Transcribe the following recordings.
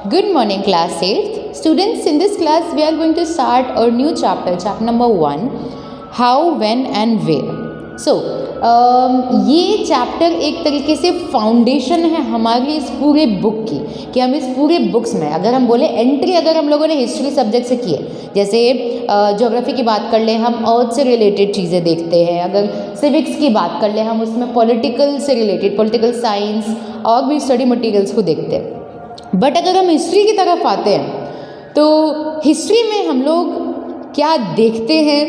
Good morning, class 8th. Students, in this class, we are going to start a new chapter, chapter number 1, How, When and Where. So, ये chapter एक तरीके से foundation है हमारी इस पूरे book की, कि हम इस पूरे बुक्स में अगर हम बोले एंट्री अगर हम लोगों ने हिस्ट्री सब्जेक्ट से की है, जैसे ज्योग्राफी की बात कर ले हम अर्थ से रिलेटेड चीज़ें देखते हैं, अगर सिविक्स की बात कर ले हम उसमें पॉलिटिकल से रिलेटेड पॉलिटिकल साइंस और भी स्टडी मटेरियल्स को देखते हैं। बट अगर हम हिस्ट्री की तरफ आते हैं तो हिस्ट्री में हम लोग क्या देखते हैं,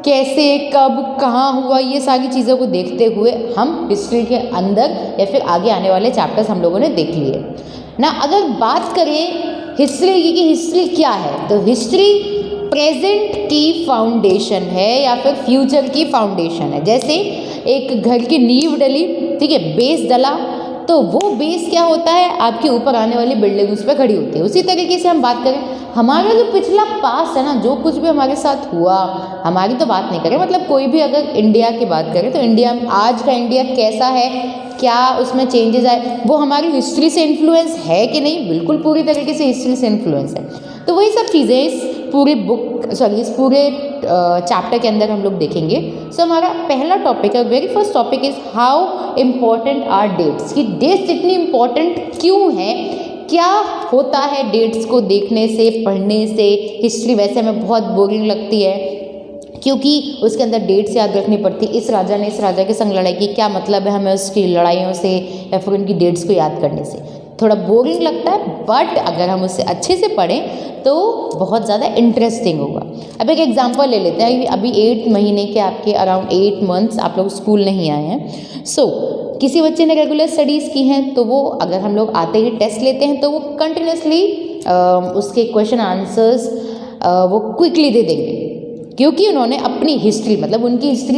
कैसे कब कहाँ हुआ, ये सारी चीज़ों को देखते हुए हम हिस्ट्री के अंदर या फिर आगे आने वाले चैप्टर्स हम लोगों ने देख लिए ना। अगर बात करें हिस्ट्री की, हिस्ट्री क्या है, तो हिस्ट्री प्रेजेंट की फाउंडेशन है या फिर फ्यूचर की फाउंडेशन है। जैसे एक घर की नींव डली, ठीक है, बेस डला, तो वो बेस क्या होता है, आपके ऊपर आने वाली बिल्डिंग उस पर खड़ी होती है। उसी तरीके से हम बात करें हमारा जो पिछला पास्ट है ना, जो कुछ भी हमारे साथ हुआ, हमारी तो बात नहीं करें, मतलब कोई भी अगर इंडिया की बात करें तो इंडिया आज का इंडिया कैसा है, क्या उसमें चेंजेस आए, वो हमारी हिस्ट्री से इन्फ्लुएंस है कि नहीं, बिल्कुल पूरी तरीके से हिस्ट्री से इन्फ्लुएंस है। तो वही सब चीज़ें इस पूरे इस पूरे चैप्टर के अंदर हम लोग देखेंगे। सो हमारा पहला टॉपिक है, very first topic is how important are dates, कि डेट्स इतनी इम्पॉर्टेंट क्यों है, क्या होता है डेट्स को देखने से, पढ़ने से। हिस्ट्री वैसे हमें बहुत बोरिंग लगती है क्योंकि उसके अंदर डेट्स याद रखनी पड़ती है, इस राजा ने इस राजा के संग लड़ाई की, क्या मतलब है हमें उसकी लड़ाइयों से या फिर उनकी डेट्स को याद करने से, थोड़ा बोरिंग लगता है। बट अगर हम उसे अच्छे से पढ़ें तो बहुत ज़्यादा इंटरेस्टिंग होगा। अब एक एग्जांपल ले लेते हैं, अभी 8 महीने के आपके अराउंड 8 मंथ्स आप लोग स्कूल नहीं आए हैं। सो किसी बच्चे ने रेगुलर स्टडीज़ की हैं तो वो अगर हम लोग आते ही टेस्ट लेते हैं तो वो कंटिन्यूसली उसके क्वेश्चन आंसर्स वो क्विकली दे देंगे, क्योंकि उन्होंने अपनी हिस्ट्री, मतलब उनकी history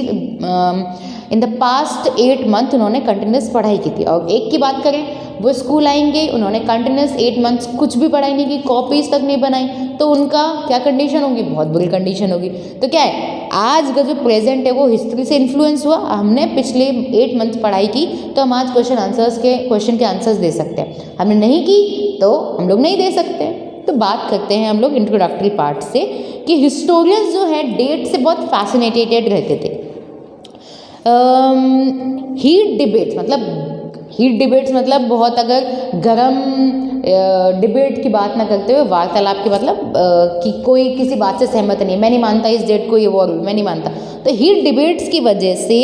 in the past 8 month उन्होंने कंटिन्यूस पढ़ाई की थी। और एक की बात करें, वो स्कूल आएंगे, उन्होंने कंटिन्यूस 8 मंथ्स कुछ भी पढ़ाई नहीं की, कॉपीज तक नहीं बनाई, तो उनका क्या कंडीशन होगी, बहुत बुरी कंडीशन होगी। तो क्या है, आज का जो प्रेजेंट है वो हिस्ट्री से इन्फ्लुएंस हुआ, हमने पिछले 8 मंथ पढ़ाई की तो हम आज क्वेश्चन के आंसर्स दे सकते हैं, हमने नहीं की तो हम लोग नहीं दे सकते। तो बात करते हैं हम लोग इंट्रोडक्टरी पार्ट से, कि हिस्टोरियंस जो है डेट से बहुत फैसिनेटेड रहते थे। हीट डिबेट्स मतलब बहुत अगर गरम डिबेट की बात ना करते हुए वार्तालाप की, मतलब कि कोई किसी बात से सहमत नहीं है, मैं नहीं मानता इस डेट को, ये वॉर मैं नहीं मानता। तो हीट डिबेट्स की वजह से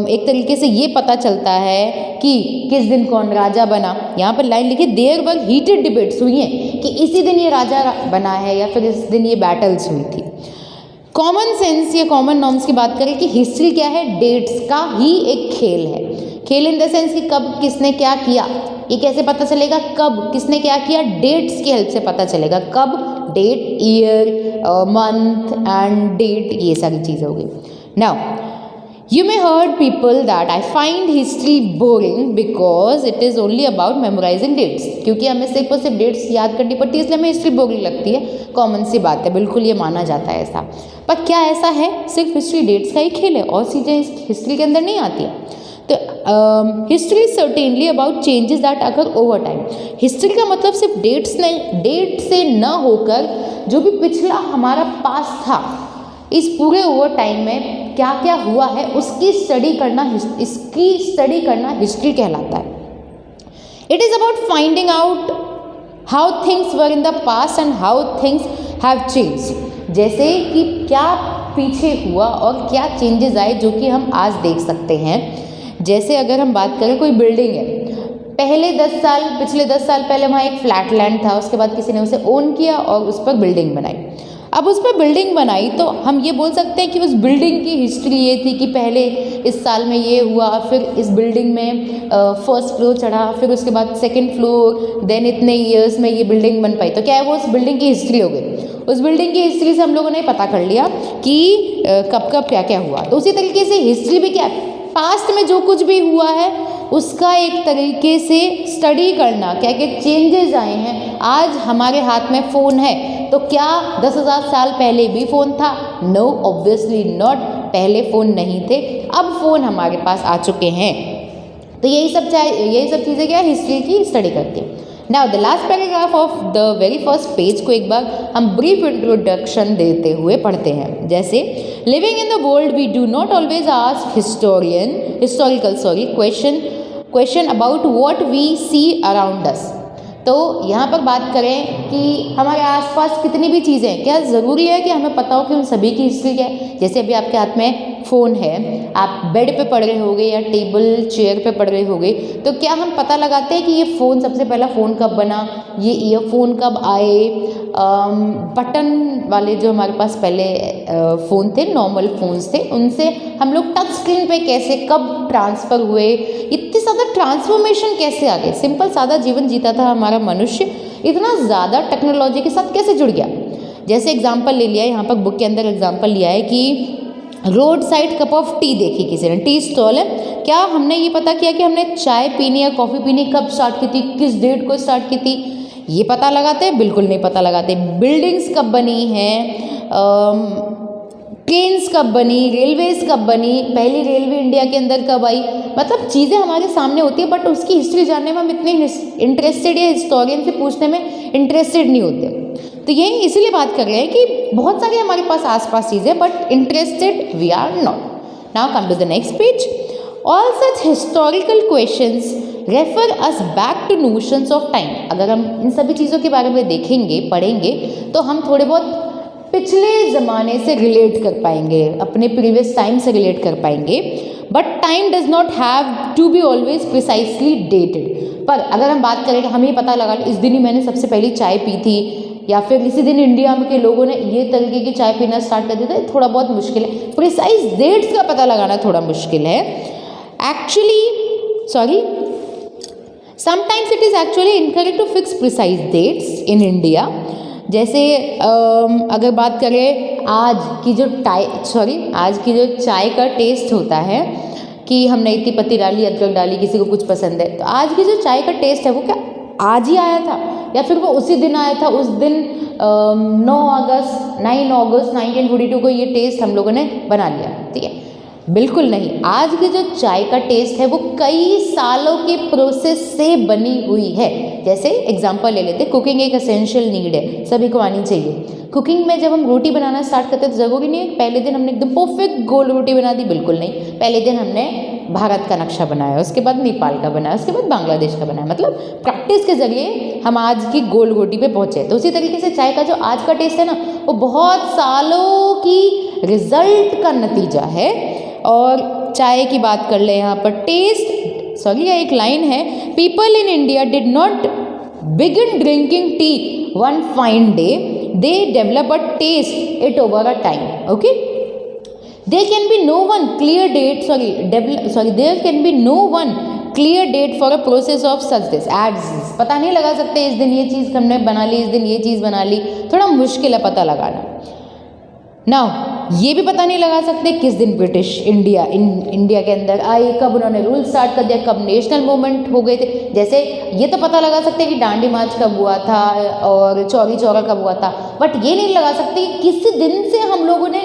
एक तरीके से ये पता चलता है कि किस दिन कौन राजा बना। यहाँ पर लाइन लिखी, देयर वर हीटेड डिबेट्स हुई हैं कि इसी दिन ये राजा बना है या फिर इस दिन ये बैटल्स हुई थी। कॉमन सेंस या कॉमन नॉर्म्स की बात करें कि हिस्ट्री क्या है, डेट्स का ही एक खेल है। खेल इन द सेंस कि कब किसने क्या किया, ये कैसे पता चलेगा, कब किसने क्या किया, डेट्स की हेल्प से पता चलेगा। कब, date, year, month and date, ये सारी चीज़ें होगी। Now you may heard people that I find history boring because it is only about memorizing dates, क्योंकि हमें सिर्फ और सिर्फ डेट्स याद करनी पड़ती है इसलिए हमें हिस्ट्री बोरिंग लगती है। कॉमन सी बात है, बिल्कुल ये माना जाता है ऐसा। पर क्या ऐसा है, सिर्फ हिस्ट्री डेट्स का ही खेल है और चीज़ें इस हिस्ट्री के अंदर नहीं आती है? तो history is certainly about changes that occur over time. History का मतलब सिर्फ डेट से न होकर जो भी पिछला हमारा पास्ट था, इस पूरे ओवर टाइम में क्या क्या हुआ है इसकी स्टडी करना हिस्ट्री कहलाता है। It is about finding out how things were in the past and how things have changed, जैसे कि क्या पीछे हुआ और क्या चेंजेस आए जो कि हम आज देख सकते हैं। जैसे अगर हम बात करें, कोई बिल्डिंग है, पिछले 10 साल पहले वहाँ एक फ्लैट लैंड था, उसके बाद किसी ने उसे ओन किया और उस पर बिल्डिंग बनाई। अब उस पर बिल्डिंग बनाई तो हम ये बोल सकते हैं कि उस बिल्डिंग की हिस्ट्री ये थी कि पहले इस साल में ये हुआ, फिर इस बिल्डिंग में फर्स्ट फ्लोर चढ़ा, फिर उसके बाद सेकंड फ्लोर, देन इतने ईयर्स में ये बिल्डिंग बन पाई। तो क्या है, वो उस बिल्डिंग की हिस्ट्री हो गई। उस बिल्डिंग की हिस्ट्री से हम लोगों ने पता कर लिया कि कब कब क्या क्या हुआ। तो उसी तरीके से हिस्ट्री भी क्या है, पास्ट में जो कुछ भी हुआ है उसका एक तरीके से स्टडी करना, क्या क्या चेंजेस आए हैं। आज हमारे हाथ में फ़ोन है तो क्या 10,000 साल पहले भी फ़ोन था? नो, ऑब्वियसली नॉट, पहले फ़ोन नहीं थे, अब फ़ोन हमारे पास आ चुके हैं। तो यही सब चीज़ें क्या हिस्ट्री की स्टडी करती है। Now the last paragraph of the very first page को एक बार हम ब्रीफ इंट्रोडक्शन देते हुए पढ़ते हैं। जैसे living in the world we do not always ask historical question about what we see around us. तो यहाँ पर बात करें कि हमारे आसपास कितनी भी चीज़ें हैं, क्या ज़रूरी है कि हमें पता हो कि उन सभी की हिस्ट्री क्या है। जैसे अभी आपके हाथ में फ़ोन है, आप बेड पे पढ़ रहे होगे या टेबल चेयर पे पढ़ रहे होगे, तो क्या हम पता लगाते हैं कि ये फ़ोन, सबसे पहला फ़ोन कब बना, ये ईयरफोन कब आए, बटन वाले जो हमारे पास पहले फ़ोन थे, नॉर्मल फ़ोन्स थे, उनसे हम लोग टच स्क्रीन पे कैसे कब ट्रांसफ़र हुए, इतनी ज़्यादा ट्रांसफॉर्मेशन कैसे आ गए। सिंपल सादा जीवन जीता था हमारा मनुष्य, इतना ज़्यादा टेक्नोलॉजी के साथ कैसे जुड़ गया। जैसे एग्जाम्पल ले लिया, यहाँ पर बुक के अंदर एग्जाम्पल लिया है कि road side cup of T देखी किसी ने, टी स्टॉल है, क्या हमने ये पता किया कि हमने चाय पीनी या कॉफ़ी पीनी कब स्टार्ट की थी, किस डेट को स्टार्ट की थी, ये पता लगाते हैं? बिल्कुल नहीं पता लगाते। बिल्डिंग्स कब बनी हैं, ट्रेन्स कब बनी, रेलवेज कब बनी, पहली रेलवे इंडिया के अंदर कब आई, मतलब चीज़ें हमारे सामने होती है, बट उसकी हिस्ट्री जानने में हम इतने इंटरेस्टेड या हिस्टोरियन से पूछने में इंटरेस्टेड नहीं होते। तो यही इसीलिए बात कर रहे हैं कि बहुत सारी हमारे पास आसपास चीज़ें, but interested we are not. Now come to the next page. All such historical questions refer us back to notions of time. अगर हम इन सभी चीज़ों के बारे में देखेंगे, पढ़ेंगे, तो हम थोड़े बहुत पिछले ज़माने से रिलेट कर पाएंगे, अपने प्रीवियस टाइम से रिलेट कर पाएंगे। But time does not have to be always precisely dated. पर अगर हम बात करें कि हमें पता लगा इस दिन ही मैंने सबसे पहली चाय पी थी, या फिर इसी दिन इंडिया के लोगों ने ये तरीके की चाय पीना स्टार्ट कर दिया था, थोड़ा बहुत मुश्किल है। प्रिसाइज डेट्स का पता लगाना थोड़ा मुश्किल है actually. Sometimes it is actually incorrect to fix precise dates in India. जैसे अगर बात करें आज की जो चाय का टेस्ट होता है कि हमने इतनी पत्ती डाली, अदरक डाली, किसी को कुछ पसंद है, तो आज की जो चाय का टेस्ट है वो क्या आज ही आया था या फिर वो उसी दिन आया था, उस दिन 9 अगस्त 1942 को ये टेस्ट हम लोगों ने बना लिया, ठीक है? बिल्कुल नहीं। आज की जो चाय का टेस्ट है वो कई सालों के प्रोसेस से बनी हुई है। जैसे एग्जांपल ले लेते, कुकिंग एक एसेंशियल नीड है, सभी को आनी चाहिए। कुकिंग में जब हम रोटी बनाना स्टार्ट करते हैं तो ज़रूरी नहीं है पहले दिन हमने एकदम परफेक्ट गोल रोटी बना दी, बिल्कुल नहीं। पहले दिन हमने भारत का नक्शा बनाया, उसके बाद नेपाल का बनाया, उसके बाद बांग्लादेश का बनाया, मतलब प्रैक्टिस के ज़रिए हम आज की गोल रोटी पे पहुँचे। तो उसी तरीके से चाय का जो आज का टेस्ट है ना, वो बहुत सालों की रिजल्ट का नतीजा है। और चाय की बात कर ले यहाँ पर, एक लाइन है, people in India did not begin drinking tea one fine day, they develop a taste it over a time. Okay, there can be no one clear date there can be no one clear date for a process of such this as पता नहीं लगा सकते इस दिन ये चीज़ हमने बना ली, इस दिन ये चीज़ बना ली, थोड़ा मुश्किल है पता लगाना। नाउ ये भी पता नहीं लगा सकते किस दिन ब्रिटिश इंडिया के अंदर आई, कब उन्होंने रूल स्टार्ट कर दिया, कब नेशनल मूवमेंट हो गए थे। जैसे ये तो पता लगा सकते कि दांडी मार्च कब हुआ था और चौरी चौरा कब हुआ था, बट ये नहीं लगा सकते कि किस दिन से हम लोगों ने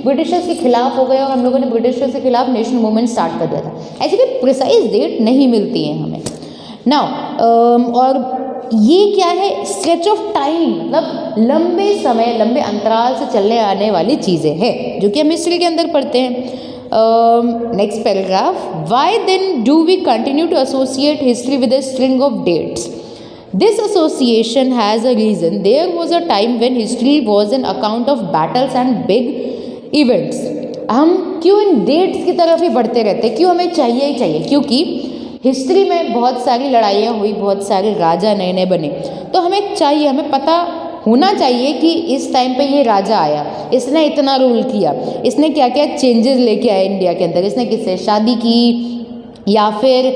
ब्रिटिशर्स के खिलाफ हो गए और हम लोगों ने ब्रिटिशर्स के खिलाफ नेशनल मूवमेंट स्टार्ट कर दिया था। ऐसी कोई प्रिसाइज डेट नहीं मिलती है हमें। नाउ और ये क्या है, स्ट्रेच ऑफ टाइम, मतलब लंबे समय, लंबे अंतराल से चलने आने वाली चीज़ें हैं जो कि हम हिस्ट्री के अंदर पढ़ते हैं। Next paragraph, why then do we continue to associate history with a string of dates? This association has a reason. There was a time when history was an account of battles and big events. हम क्यों इन dates की तरफ ही बढ़ते रहते, क्यों हमें चाहिए ही चाहिए? क्योंकि हिस्ट्री में बहुत सारी लड़ाइयाँ हुई, बहुत सारे राजा नए नए बने, तो हमें चाहिए, हमें पता होना चाहिए कि इस टाइम पे ये राजा आया, इसने इतना रूल किया, इसने क्या क्या चेंजेस लेके आया इंडिया के अंदर, इसने किससे शादी की, या फिर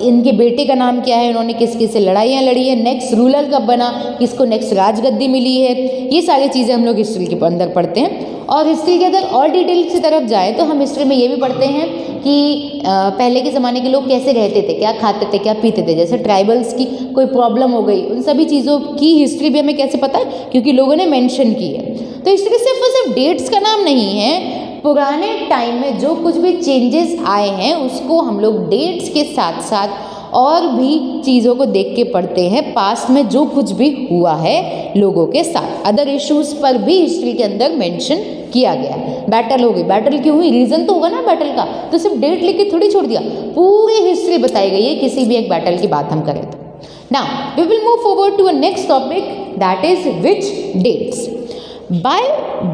इनके बेटे का नाम क्या है, इन्होंने किस किस से लड़ाइयाँ लड़ी है, नेक्स्ट रूलर कब बना, किसको नेक्स्ट राजगद्दी मिली है। ये सारी चीज़ें हम लोग हिस्ट्री के अंदर पढ़ते हैं। और हिस्ट्री के अंदर और डिटेल की तरफ जाएँ तो हम हिस्ट्री में ये भी पढ़ते हैं कि पहले के ज़माने के लोग कैसे रहते थे, क्या खाते थे, क्या पीते थे। जैसे ट्राइबल्स की कोई प्रॉब्लम हो गई, उन सभी चीज़ों की हिस्ट्री भी हमें कैसे पता है, क्योंकि लोगों ने मेंशन की है। तो हिस्ट्री सिर्फ और सिर्फ डेट्स का नाम नहीं है, पुराने टाइम में जो कुछ भी चेंजेस आए हैं उसको हम लोग डेट्स के साथ साथ और भी चीज़ों को देख के पढ़ते हैं, पास्ट में जो कुछ भी हुआ है लोगों के साथ, अदर इश्यूज़ पर भी हिस्ट्री के अंदर मेंशन किया गया। बैटल हो गई, बैटल क्यों हुई, रीज़न तो होगा ना बैटल का, तो सिर्फ डेट लिख के थोड़ी छोड़ दिया, पूरी हिस्ट्री बताई गई है किसी भी एक बैटल की बात हम करें तो। Now we will move forward to a next topic, that is which dates. By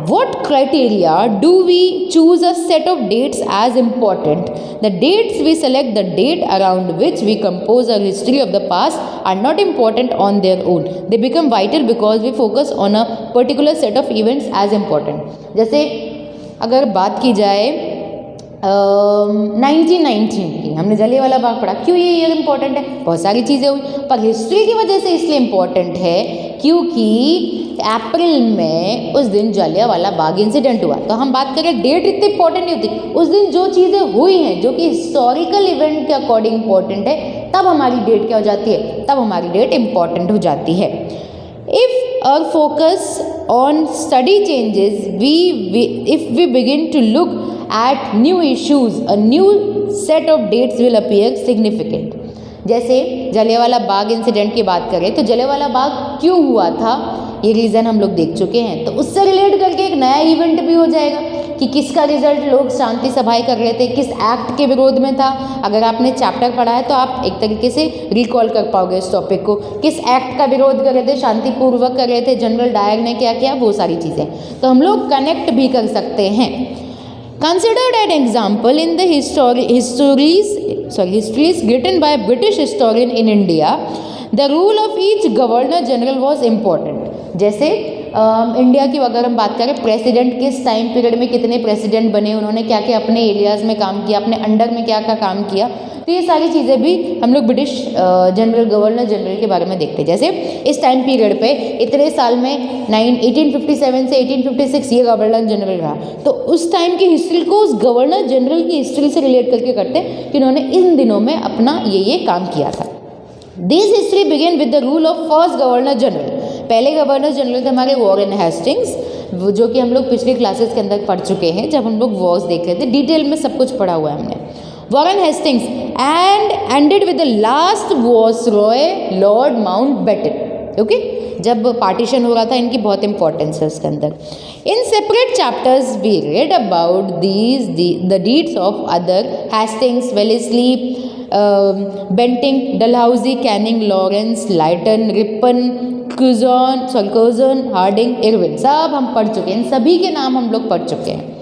what criteria do we choose a set of dates as important? The dates we select, the date around which we compose our history of the past, are not important on their own. They become vital because we focus on a particular set of events as important. जैसे अगर बात की जाए 1919 की, हमने जलियांवाला बाग पढ़ा, क्यों ये ईयर इंपॉर्टेंट है, बहुत सारी चीज़ें हुई, पर हिस्ट्री की वजह से इसलिए इम्पॉर्टेंट है क्योंकि अप्रैल में उस दिन जलियांवाला बाग इंसिडेंट हुआ। तो हम बात करें डेट इतनी इंपॉर्टेंट नहीं होती, उस दिन जो चीज़ें हुई हैं जो कि हिस्टोरिकल इवेंट के अकॉर्डिंग इंपॉर्टेंट है, तब हमारी डेट क्या हो जाती है, तब हमारी डेट इंपॉर्टेंट हो जाती है। If our focus on study changes, if we begin to look at new issues, a new set of dates will appear significant. जैसे जलियांवाला बाग इंसिडेंट की बात करें तो जलियांवाला बाग क्यों हुआ था, ये रीज़न हम लोग देख चुके हैं, तो उससे रिलेट करके एक नया इवेंट भी हो जाएगा कि किसका रिजल्ट लोग शांति सभाएं कर रहे थे, किस एक्ट के विरोध में था। अगर आपने चैप्टर पढ़ा है तो आप एक तरीके से रिकॉल कर पाओगे इस टॉपिक को, किस एक्ट का विरोध कर रहे थे, शांतिपूर्वक कर रहे थे, जनरल डायर ने क्या किया, वो सारी चीज़ें तो हम लोग कनेक्ट भी कर सकते हैं। Considered an example in the histories written by a British historian in India, the rule of each governor general was important. जैसे इंडिया की अगर हम बात करें, प्रेसिडेंट किस टाइम पीरियड में कितने प्रेसिडेंट बने, उन्होंने क्या क्या अपने एरियाज़ में काम किया, अपने अंडर में क्या क्या काम किया, तो ये सारी चीज़ें भी हम लोग ब्रिटिश जनरल गवर्नर जनरल के बारे में देखते हैं। जैसे इस टाइम पीरियड पे इतने साल में 1857 से 1856 ये गवर्नर जनरल रहा, तो उस टाइम की हिस्ट्री को उस गवर्नर जनरल की हिस्ट्री से रिलेट करके करते हैं कि उन्होंने इन दिनों में अपना ये काम किया था। This history begin with the rule of first governor general. पहले गवर्नर जनरल थे हमारे वॉरेन हेस्टिंग्स, जो कि हम लोग पिछली क्लासेस के अंदर पढ़ चुके हैं, जब हम लोग वॉर्स देख रहे थे, डिटेल में सब कुछ पढ़ा हुआ है हमने। Warren Hastings and ended with the last viceroy lord Mountbatten. Okay, जब पार्टीशन हो रहा था इनकी बहुत इंपॉर्टेंस है उसके अंदर। In separate chapters we read about the deeds of other Hastings, Wellesley, Bentinck, Dalhousie, Canning, Lawrence, Lytton, Ripon, Curzon, Hardinge, Irwin, सब हम पढ़ चुके हैं, इन सभी के नाम हम लोग पढ़ चुके हैं।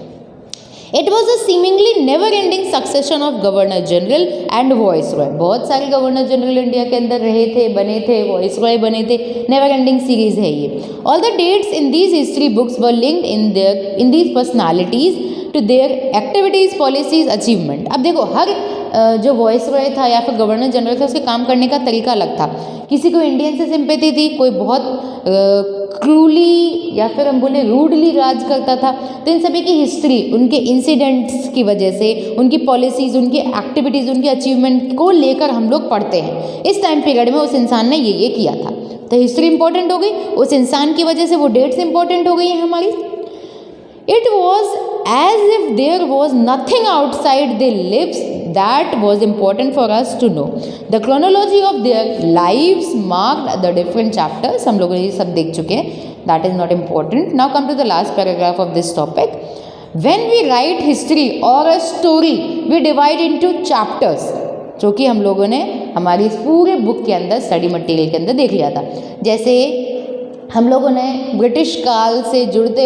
It was a seemingly never ending succession of governor general and viceroy. बहुत सारे गवर्नर जनरल इंडिया के अंदर रहे थे, बने थे, वॉइसरॉय बने थे, नेवर एंडिंग सीरीज है ये। All the dates in these history books were linked in these personalities to their activities, policies, achievement. अब देखो, हर जो वॉइसरॉय था या फिर गवर्नर जनरल था, उसके काम करने का तरीका अलग था। किसी को इंडियन से सिंपैथी थी, कोई बहुत क्रूली या फिर हम बोले रूडली राज करता था। तो इन सभी की हिस्ट्री उनके इंसिडेंट्स की वजह से, उनकी पॉलिसीज़, उनकी एक्टिविटीज़, उनके अचीवमेंट को लेकर हम लोग पढ़ते हैं। इस टाइम पीरियड में उस इंसान ने ये किया था, तो हिस्ट्री इंपॉर्टेंट हो गई, उस इंसान की वजह से वो डेट्स इंपॉर्टेंट हो गई है हमारी। It was as if there was nothing outside their lives that was important for us to know. The chronology of their lives marked the different chapters. हम लोग ये सब देख चुके हैं, that is not important. Now come to the last paragraph of this topic. When we write history or a story, we divide into chapters. जो कि हम लोगों ने हमारी इस पूरे बुक के अंदर, स्टडी मटेरियल के अंदर देख लिया था। जैसे हम लोगों ने ब्रिटिश काल से जुड़ते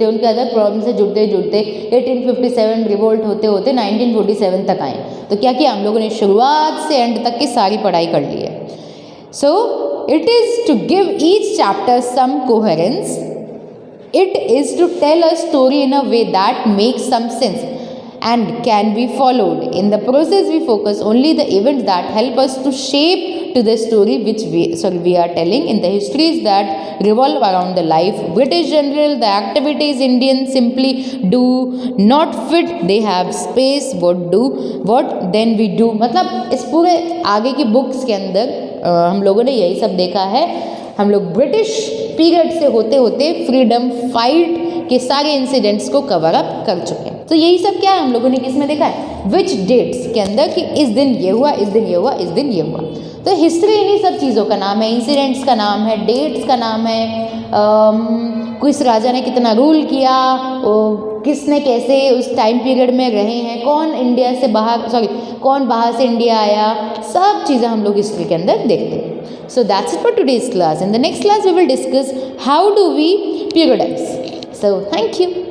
उनके अदर प्रॉब्लम से जुड़ते 1857 रिवोल्ट होते 1947 तक आए। तो क्या किया हम लोगों ने, शुरुआत से एंड तक की सारी पढ़ाई कर ली है। So it is to give each chapter some coherence, it is to tell a story in a way that makes some sense and can be followed. In the process we focus only the events that help us to shape to the story which we are telling. In the histories that revolve around the life British general, the activities Indian simply do not fit, they have space, what then we do। मतलब इस पूरे आगे की books के अंदर हम लोगों ने यही सब देखा है। हम लोग ब्रिटिश पीरियड से होते होते फ्रीडम फाइट के सारे इंसिडेंट्स को कवर अप कर चुके हैं। तो यही सब क्या है हम लोगों ने किसमें देखा है, विच डेट्स के अंदर, कि इस दिन ये हुआ, इस दिन ये हुआ, इस दिन ये हुआ। तो हिस्ट्री इन्हीं सब चीज़ों का नाम है, इंसिडेंट्स का नाम है, डेट्स का नाम है, किस राजा ने कितना रूल किया, किसने कैसे उस टाइम पीरियड में रहे हैं, कौन इंडिया से बाहर, कौन बाहर से इंडिया आया, सब चीज़ें हम लोग हिस्ट्री के अंदर देखते हैं। So that's it for today's class. In the next class we will discuss how do we periodize. So thank you.